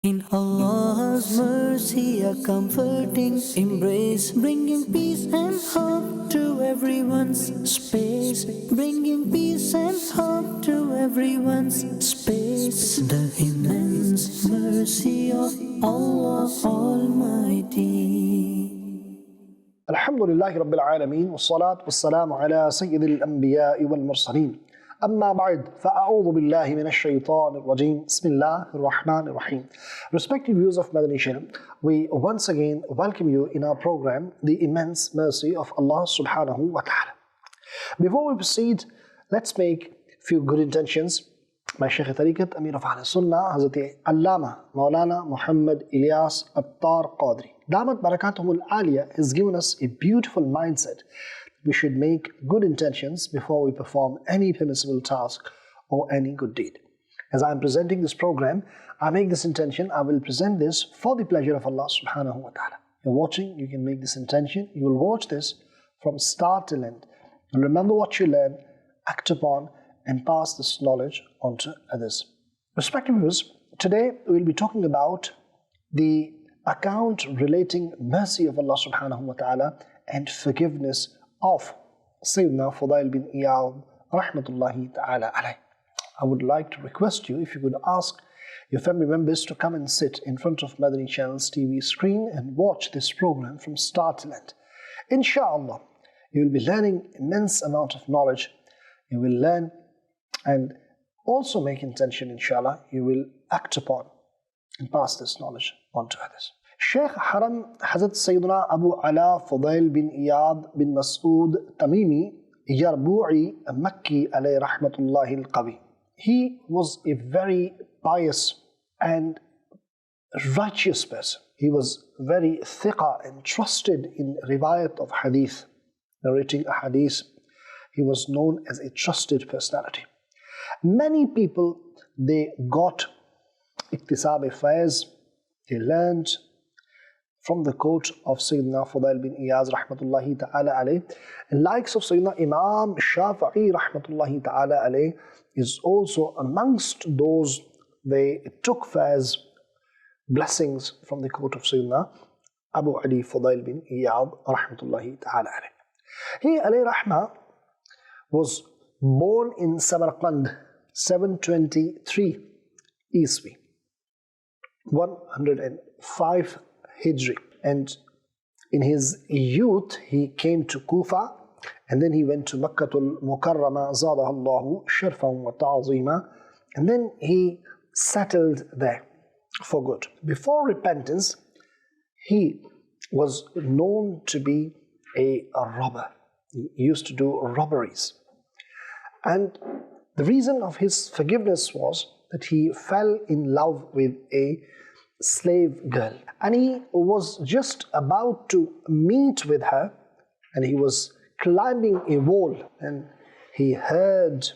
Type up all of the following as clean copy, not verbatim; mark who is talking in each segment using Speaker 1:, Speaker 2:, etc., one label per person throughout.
Speaker 1: In Allah's mercy, a comforting embrace, bringing peace and hope to everyone's space, bringing peace and hope to everyone's space. The immense mercy of Allah Almighty.
Speaker 2: Alhamdulillahi Rabbil Alameen, wassalatu wassalamu ala Sayyidil Anbiya'i wal Mursaleen. Amma ba'd, fa'a'udhu billahi minash shaitanir rajeem. Bismillahir Rahmanir Rahim. Respected viewers of Madani Channel, we once again welcome you in our program, The Immense Mercy of Allah Subhanahu wa Ta'ala. Before we proceed, let's make few good intentions. My Shaykh Tariqat, Amir of Sunnah, Hazrat Allama Maulana Muhammad Ilyas Attar Qadri, Damat Barakatuhul Aliyah, has given us a beautiful mindset. We should make good intentions before we perform any permissible task or any good deed. As I am presenting this program, I make this intention, I will present this for the pleasure of Allah Subhanahu wa Ta'ala. You're watching, you can make this intention, you will watch this from start till end. And remember what you learn, act upon, and pass this knowledge on to others. Respected viewers, today we will be talking about the account relating mercy of Allah Subhanahu wa Ta'ala and forgiveness of Sayyiduna Fuzail bin Iyad Rahmatullahi Ta'ala Alayh. I would like to request you, if you could ask your family members to come and sit in front of Madani Channel's TV screen and watch this program from start to end. Inshallah, you will be learning immense amount of knowledge. You will learn and also make intention, inshallah, you will act upon and pass this knowledge on to others. Shaykh Haram Hazrat Sayyiduna Abu Ala Fuzail bin Iyad bin Mas'ud Tamimi Yarbu'i Makki Alayhi Rahmatullahi al-Qawi. He was a very pious and righteous person. He was very thiqa and trusted in riwayat of hadith, narrating a hadith. He was known as a trusted personality. Many people, they got iktisab faiz, they learned from the quote of Sayyidina Fuzail bin Iyad Rahmatullahi Ta'ala Alayh. And likes of Sayyidina Imam Shafi'i Rahmatullahi Ta'ala Alayh is also amongst those they took faiz, blessings from the quote of Sayyidina Abu Ali Fuzail bin Iyad Rahmatullahi Ta'ala Alayh. He alayhi rahmah was born in Samarkand, 723 Iswi, 105 Hijri, and in his youth he came to Kufa, and then he went to Makkatul Mukarrama Zadaha Allahu Sharfan wa Ta'zima, and then he settled there for good. Before repentance, he was known to be a robber. He used to do robberies. And the reason of his forgiveness was that he fell in love with a slave girl. And he was just about to meet with her, and he was climbing a wall, and he heard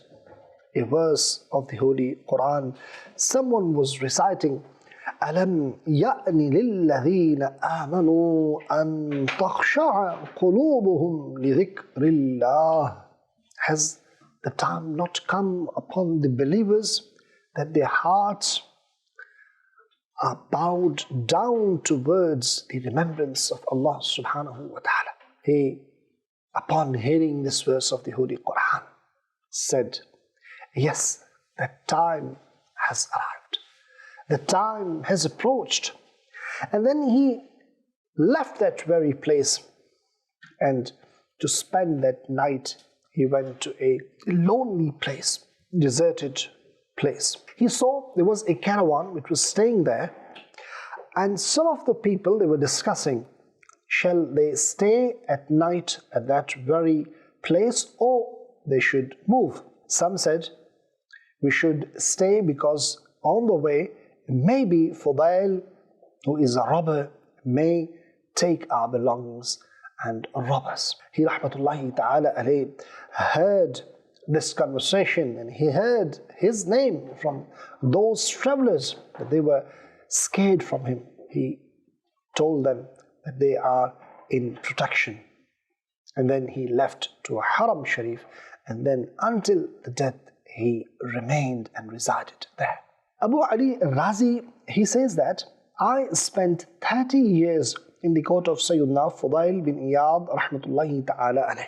Speaker 2: a verse of the Holy Quran. Someone was reciting, أَلَمْ يَأْنِ لِلَّذِينَ آمَنُوا أَن تَخْشَعَ قُلُوبُهُمْ لِذِكْرِ اللَّهِ. Has the time not come upon the believers that their hearts are bowed down towards the remembrance of Allah Subhanahu wa Ta'ala? He, upon hearing this verse of the Holy Quran, said, yes, that time has arrived. The time has approached. And then he left that very place, and to spend that night he went to a lonely place, deserted place. He saw there was a caravan which was staying there, and some of the people, they were discussing, shall they stay at night at that very place or they should move? Some said, we should stay because on the way, maybe Fuzail, who is a robber, may take our belongings and rob us. He Rahmatullahi Ta'ala Alayh heard this conversation, and he heard his name from those travelers, that they were scared from him. He told them that they are in protection. And then he left to a Haram Sharif, and then until the death he remained and resided there. Abu Ali Razi, he says that I spent 30 years in the court of Sayyiduna Fuzail bin Ayazرحمتہ علیہ.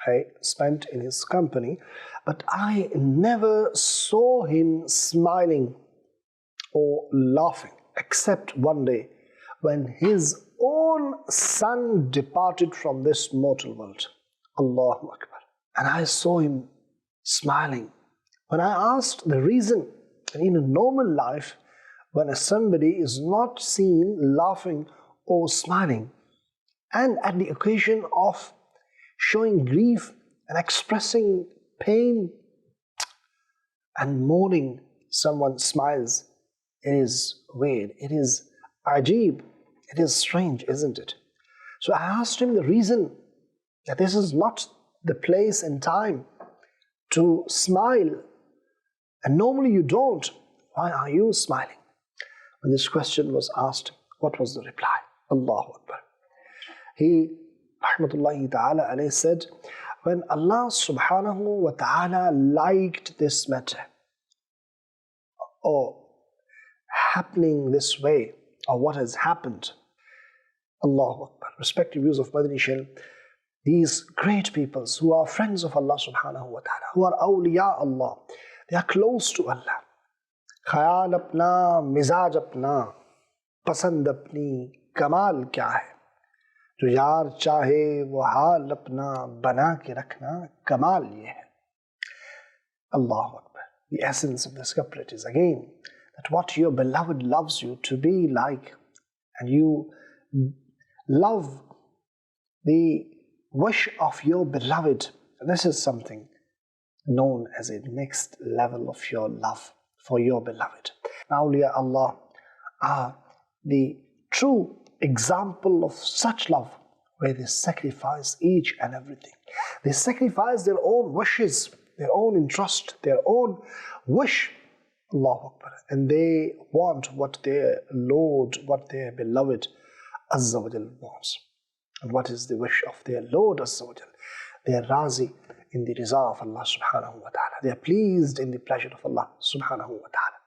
Speaker 2: I spent in his company, but I never saw him smiling or laughing, except one day when his own son departed from this mortal world. Allahu Akbar. And I saw him smiling. When I asked the reason, in a normal life, when somebody is not seen laughing or smiling, and at the occasion of showing grief and expressing pain and mourning, someone smiles, it is weird, it is ajib, it is strange, isn't it? So I asked him the reason, that this is not the place and time to smile, and normally you don't. Why are you smiling? When this question was asked, what was the reply? Allahu Akbar. He, rahmatullahi ta'ala alayhi, said, when Allah subhanahu wa ta'ala liked this matter, or happening this way, or what has happened, Allahu Akbar. Respective views of Madani Channel, these great peoples who are friends of Allah subhanahu wa ta'ala, who are awliya Allah, they are close to Allah. Khayal apna, mizaj apna, pasand apni, kamal kya hai? जो यार चाहे वो हाल अपना बना के रखना, कमाल ये है. Allahu Akbar. The essence of this couplet is again that what your beloved loves you to be like, and you love the wish of your beloved. This is something known as a next level of your love for your beloved. Awliya Allah are the true example of such love, where they sacrifice each and everything. They sacrifice their own wishes, their own interest, their own wish, Allahu Akbar, and they want what their Lord, what their beloved Azza wa Jal wants. And what is the wish of their Lord Azza wa Jal? They are razi in the riza of Allah subhanahu wa ta'ala. They are pleased in the pleasure of Allah subhanahu wa ta'ala.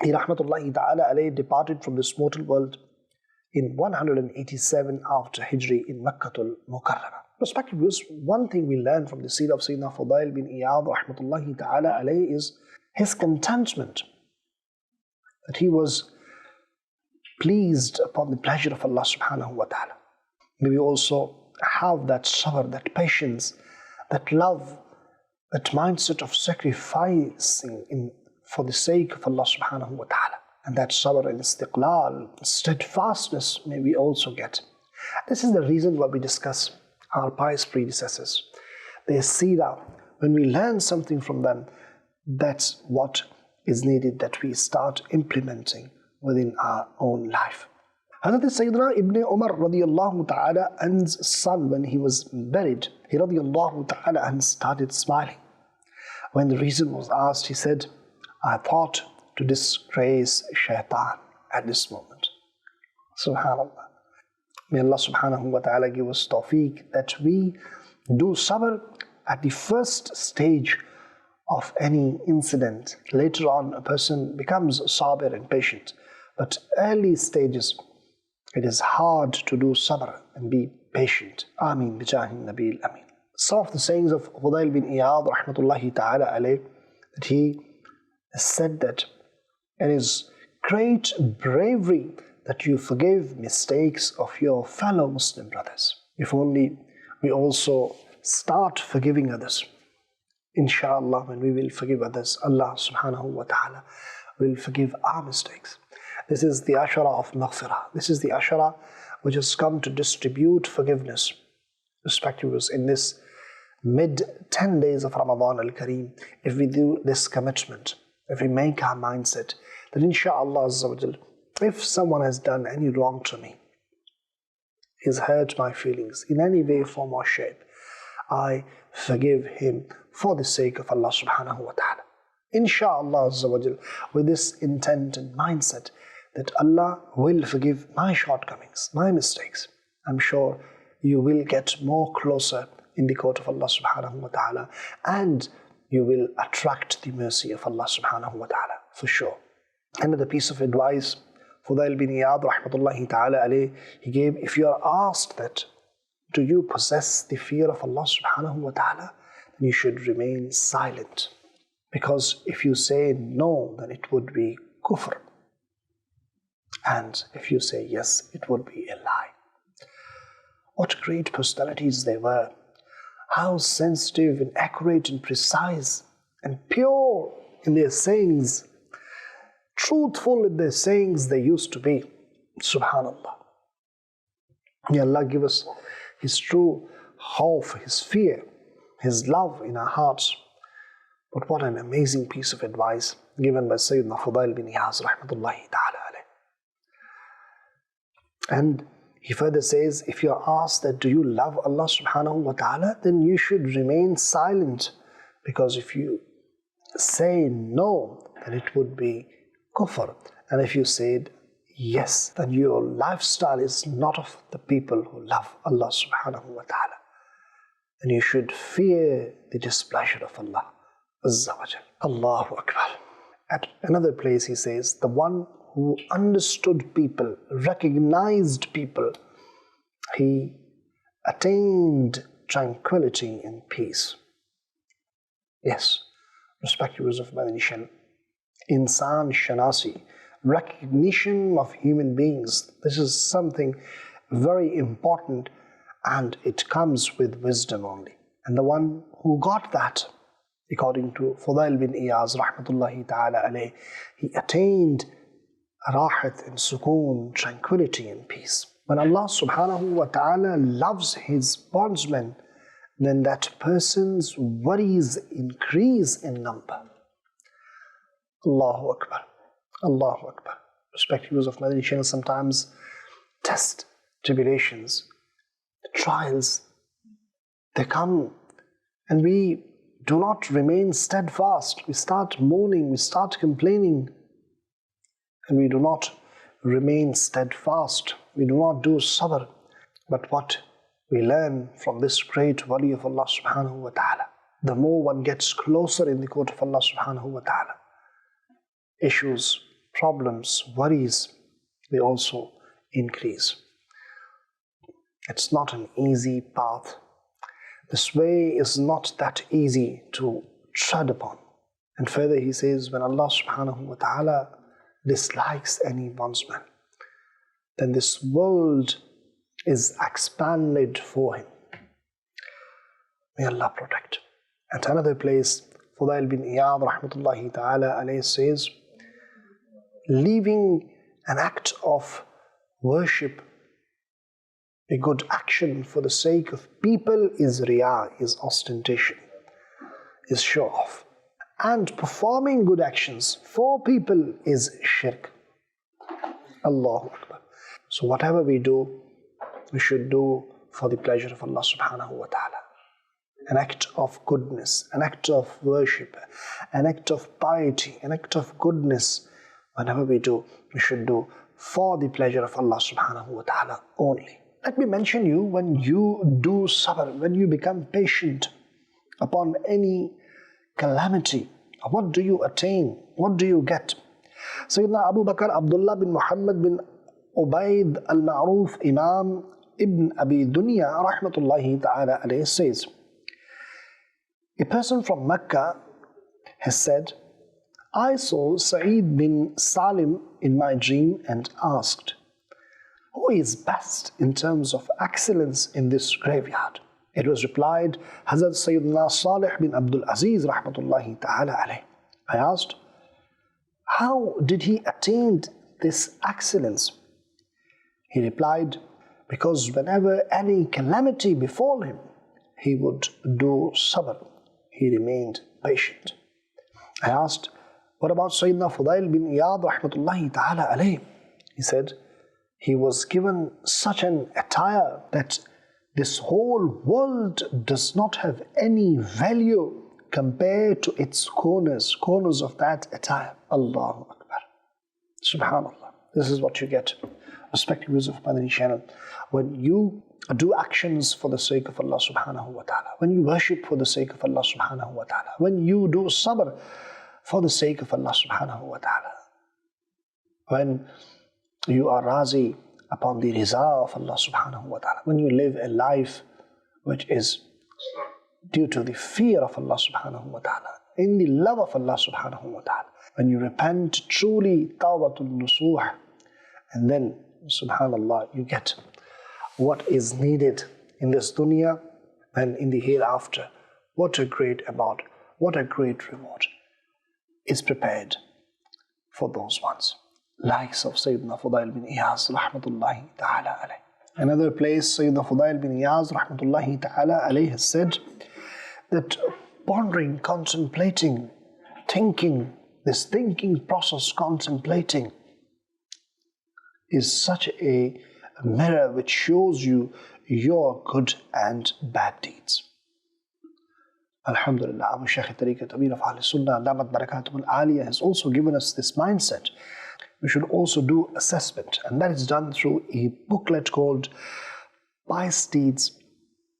Speaker 2: He, rahmatullahi ta'ala alayhi, departed from this mortal world in 187 after Hijri in Makkatul Mukarramah. Respective views, one thing we learn from the seerah of Sayyidina Fuzail bin Ayazرحمتہ ta'ala alayhi is his contentment, that he was pleased upon the pleasure of Allah subhanahu wa ta'ala. May we also have that sabr, that patience, that love, that mindset of sacrificing for the sake of Allah subhanahu wa ta'ala. And that sabr and istiqlal, steadfastness, may we also get. This is the reason why we discuss our pious predecessors. Their seerah, when we learn something from them, that's what is needed, that we start implementing within our own life. Hazrat Sayyiduna Ibn Umar radiyallahu ta'ala anhu's son, when he was buried, he radiyallahu ta'ala anhu started smiling. When the reason was asked, he said, I thought to disgrace shaitan at this moment. Subhanallah. May Allah subhanahu wa ta'ala give us tawfiq that we do sabr at the first stage of any incident. Later on, a person becomes sabir and patient. But early stages, it is hard to do sabr and be patient. Ameen bijahin nabil ameen. Some of the sayings of Fuzail bin Ayazرحمتہ ta'ala alayh, that he said that it is great bravery that you forgive mistakes of your fellow Muslim brothers. If only we also start forgiving others. Inshallah, when we will forgive others, Allah subhanahu wa ta'ala will forgive our mistakes. This is the ashara of maghfirah. This is the ashara which has come to distribute forgiveness. Respectively, in this mid 10 days of Ramadan al-Kareem, if we do this commitment, if we make our mindset, that inshallah Azza wa Jal, if someone has done any wrong to me, has hurt my feelings in any way, form or shape, I forgive him for the sake of Allah subhanahu wa ta'ala. Inshallah Azza wa Jal, with this intent and mindset that Allah will forgive my shortcomings, my mistakes, I'm sure you will get more closer in the court of Allah subhanahu wa ta'ala, and you will attract the mercy of Allah subhanahu wa ta'ala for sure. Another piece of advice Fuzail bin Iyad rahmatullahi ta'ala alayh, he gave, if you are asked that, do you possess the fear of Allah subhanahu wa ta'ala, then you should remain silent. Because if you say no, then it would be kufr. And if you say yes, it would be a lie. What great personalities they were. How sensitive and accurate and precise and pure in their sayings, truthful in their sayings they used to be. Subhanallah. May Allah give us His true khawf, His fear, His love in our hearts. But what an amazing piece of advice given by Sayyiduna Fuzail bin Ayazرحمتہ. And he further says, if you are asked that, do you love Allah subhanahu wa ta'ala, then you should remain silent. Because if you say no, then it would be kufr. And if you said yes, then your lifestyle is not of the people who love Allah subhanahu wa ta'ala. And you should fear the displeasure of Allah Azza wa Jal. Allahu Akbar. At another place he says, the one who understood people, recognized people, he attained tranquility and peace. Yes, respected viewers of Madani Channel, Insan Shanasi, recognition of human beings. This is something very important, and it comes with wisdom only. And the one who got that, according to Fuzail bin Ayazرحمتہ ta'ala alayh, he attained rahat and sukoon, tranquility and peace. When Allah subhanahu wa ta'ala loves His bondsmen, then that person's worries increase in number. Allahu Akbar. Allahu Akbar. Respected viewers of Madani Channel, sometimes test, tribulations, trials, they come and we do not remain steadfast. We start moaning, we start complaining, and we do not remain steadfast. We do not do sabr. But what we learn from this great wali of Allah subhanahu wa ta'ala, the more one gets closer in the court of Allah subhanahu wa ta'ala, issues, problems, worries, they also increase. It's not an easy path. This way is not that easy to tread upon. And further he says, when Allah subhanahu wa ta'ala dislikes any bondsman, then this world is expanded for him. May Allah protect. At another place, Fuzail bin Ayazرحمتہ ta'ala alayh says, leaving an act of worship, a good action for the sake of people, is riyā, is ostentation, is show off. And performing good actions for people is shirk. Allahu Akbar. So whatever we do, we should do for the pleasure of Allah subhanahu wa ta'ala. An act of goodness, an act of worship, an act of piety, an act of goodness. Whatever we do, we should do for the pleasure of Allah subhanahu wa ta'ala only. Let me mention you, when you do sabr, when you become patient upon any calamity, what do you attain? What do you get? Sayyiduna Abu Bakr Abdullah bin Muhammad bin Ubaid al-Ma'ruf Imam Ibn Abi Dunya rahmatullahi ta'ala alayhi says, a person from Mecca has said, I saw Sa'id bin Salim in my dream and asked, who is best in terms of excellence in this graveyard? It was replied, Hazrat Sayyiduna Salih bin Abdul Aziz rahmatullahi ta'ala alayh. I asked, how did he attain this excellence? He replied, because whenever any calamity befall him, he would do sabr. He remained patient. I asked, what about Sayyidina Fuzail bin Iyad rahmatullahi ta'ala alayh? He said, he was given such an attire that this whole world does not have any value compared to its corners of that attire. Allahu Akbar. Subhanallah. This is what you get, respected viewers of Madani Channel. When you do actions for the sake of Allah subhanahu wa ta'ala, when you worship for the sake of Allah subhanahu wa ta'ala, when you do sabr for the sake of Allah subhanahu wa ta'ala, when you are razi upon the riza of Allah subhanahu wa ta'ala, when you live a life which is due to the fear of Allah subhanahu wa ta'ala, in the love of Allah subhanahu wa ta'ala, when you repent truly, tawbatul nusuh, and then, subhanallah, you get what is needed in this dunya and in the hereafter. What a great reward is prepared for those ones. Likes of Sayyiduna Fuzail bin Ayazرحمتہ ta'ala علیہ. Another place, Sayyiduna Fuzail bin Ayazرحمتہ ta'ala علیہ has said that pondering, contemplating, thinking, this thinking process, contemplating, is such a mirror which shows you your good and bad deeds. Alhamdulillah, Abu Shaykh Tariqat Amir of Sunnah, Damat Barakatum al-Aliyah, has also given us this mindset. We should also do assessment, and that is done through a booklet called Pious Deeds.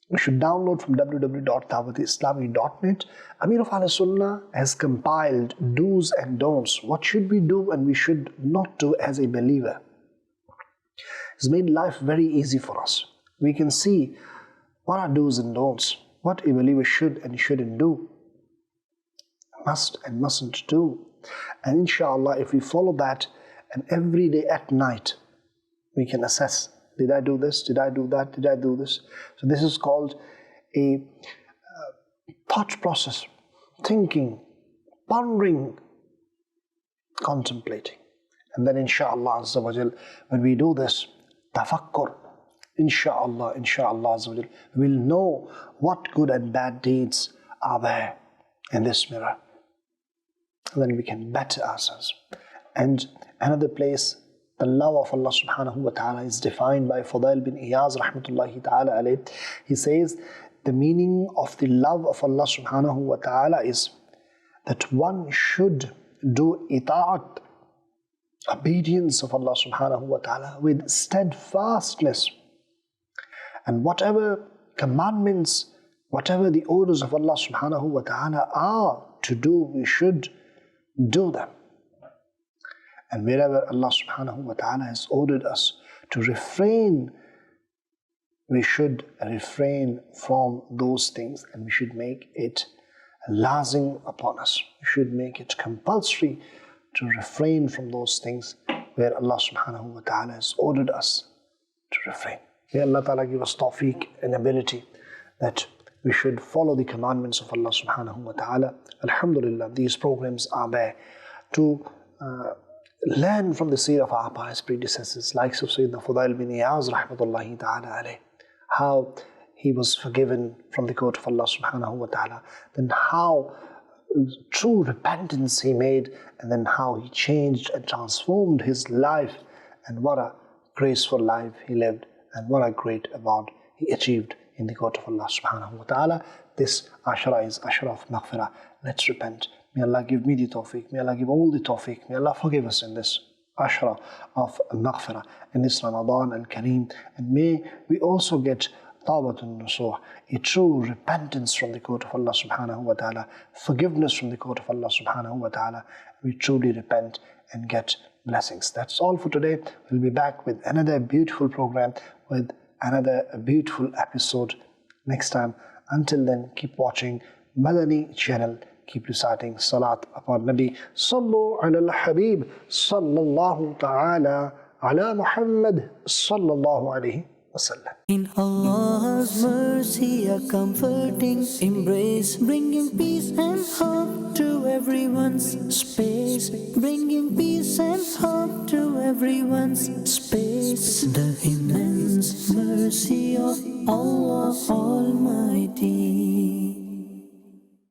Speaker 2: We should download from www.dawatislami.net. Amir of Sunnah has compiled do's and don'ts. What should we do and we should not do as a believer. It's made life very easy for us. We can see what are do's and don'ts, what a believer should and shouldn't do, must and mustn't do. And inshallah, if we follow that, and every day at night, we can assess, did I do this? Did I do that? Did I do this? So this is called a thought process, thinking, pondering, contemplating. And then inshallah Azza wa Jal, when we do this, tafakkur, inshallah Azza wa Jal, we'll know what good and bad deeds are there in this mirror. And then we can better ourselves. And another place, the love of Allah subhanahu wa ta'ala is defined by Fuzail bin Ayazرحمتہ ta'ala علیہ. He says, the meaning of the love of Allah subhanahu wa ta'ala is that one should do ita'at, obedience of Allah subhanahu wa ta'ala, with steadfastness. And whatever commandments, whatever the orders of Allah subhanahu wa ta'ala are to do, we should do them. And wherever Allah subhanahu wa ta'ala has ordered us to refrain, we should refrain from those things, and we should make it lazim upon us. We should make it compulsory to refrain from those things where Allah subhanahu wa ta'ala has ordered us to refrain. May Allah ta'ala give us tawfiq and ability that we should follow the commandments of Allah subhanahu wa ta'ala. Alhamdulillah, these programs are there to learn from the seerah of our pious predecessors, like Sayyiduna Fuzail bin Ayazرحمتہ ta'ala علیہ, how he was forgiven from the court of Allah subhanahu wa ta'ala, then how true repentance he made, and then how he changed and transformed his life, and what a graceful life he lived, and what a great award he achieved in the court of Allah subhanahu wa ta'ala. This ashra is ashra of maghfirah. Let's repent. May Allah give me the tawfiq. May Allah give all the tawfiq. May Allah forgive us in this ashra of maghfirah, in this Ramadan al-Kareem. And may we also get tawbatun nusuh, a true repentance from the court of Allah subhanahu wa ta'ala, forgiveness from the court of Allah subhanahu wa ta'ala. We truly repent and get blessings. That's all for today. We'll be back with another beautiful program, with another beautiful episode next time. Until then, keep watching Madani Channel. Keep reciting Salat upon Nabi. Sallu ala al-Habib. Sallallahu ta'ala ala Muhammad. Sallallahu alayhi wasallam.
Speaker 1: In Allah's mercy, a comforting embrace, bringing peace and hope to everyone's space, bringing peace and hope to everyone's space. The immense mercy of Allah Almighty.